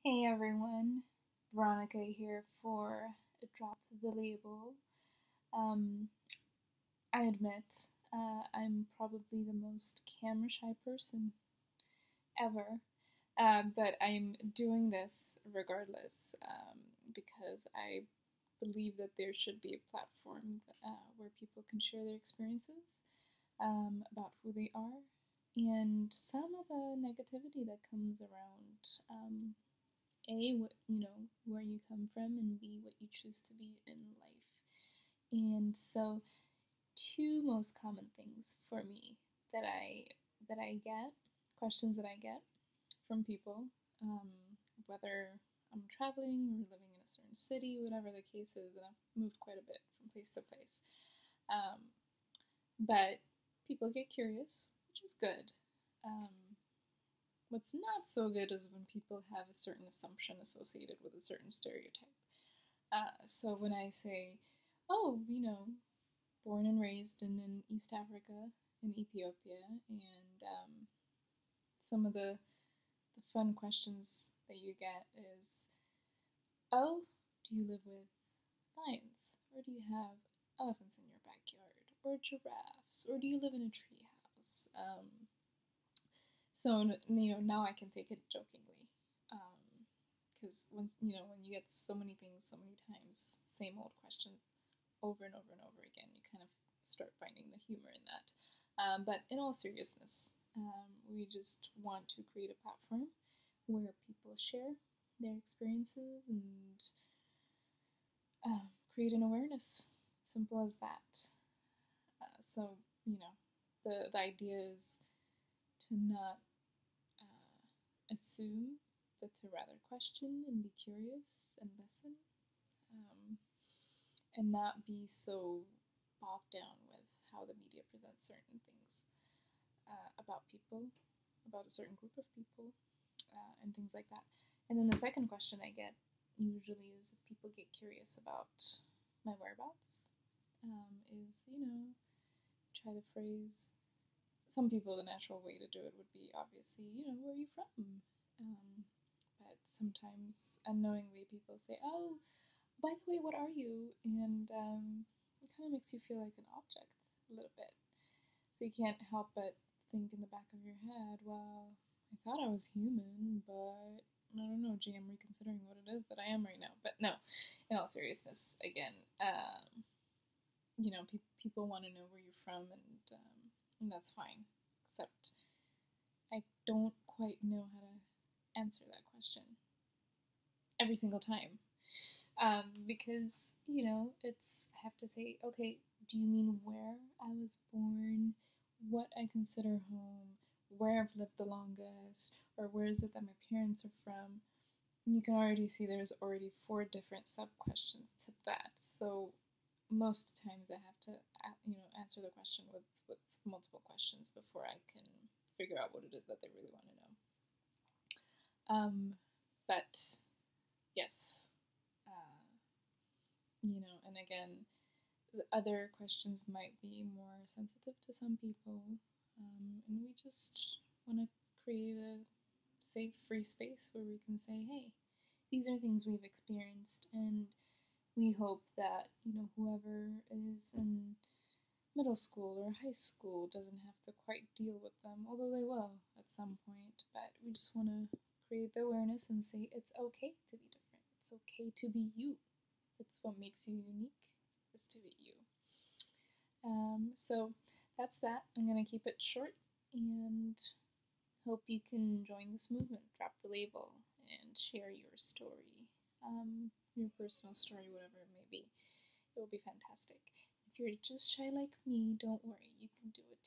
Hey everyone, Veronica here for Drop the Label. Um, I admit I'm probably the most camera shy person ever, but I'm doing this regardless because I believe that there should be a platform where people can share their experiences about who they are and some of the negativity that comes around. A, what where you come from, and B, what you choose to be in life. And so, two most common things for me that I get, questions that I get from people, um, whether I'm traveling or living in a certain city, whatever the case is, and I've moved quite a bit from place to place. Um, but people get curious, which is good. Um, What's not so good is when people have a certain assumption associated with a certain stereotype. So when I say, oh, born and raised in East Africa, in Ethiopia, and some of the fun questions that you get is, oh, do you live with lions? Or do you have elephants in your backyard? Or giraffes? Or do you live in a tree house? So now I can take it jokingly, because when you get so many things so many times, same old questions over and over and over again, you kind of start finding the humor in that. But in all seriousness, we just want to create a platform where people share their experiences and create an awareness. Simple as that. So the idea is to not assume, but to rather question and be curious and listen, and not be so bogged down with how the media presents certain things about people, about a certain group of people, and things like that. And then the second question I get usually is if people get curious about my whereabouts, is, try to phrase. Some people, the natural way to do it would be obviously, where are you from? But sometimes unknowingly people say, oh, by the way, what are you? And it kind of makes you feel like an object a little bit. So you can't help but think in the back of your head, well, I thought I was human, but I don't know, gee, I'm reconsidering what it is that I am right now. But no, in all seriousness, again, people want to know where you're from, and that's fine. Except I don't quite know how to answer that question every single time. Because, it's, I have to say, okay, do you mean where I was born, what I consider home, where I've lived the longest, or where is it that my parents are from? And you can already see there's already 4 different sub-questions to that. So most times I have to, answer the question with multiple questions before I can figure out what it is that they really want to know. But yes, and again, the other questions might be more sensitive to some people, and we just want to create a safe, free space where we can say, hey, these are things we've experienced, and we hope that, whoever is in middle school or high school doesn't have to quite deal with them, although they will at some point. But we just want to create the awareness and say it's okay to be different. It's okay to be you. It's what makes you unique, is to be you. So that's that. I'm going to keep it short and hope you can join this movement. Drop the label and share your story, your personal story, whatever it may be. It will be fantastic. If you're just shy like me, don't worry, you can do it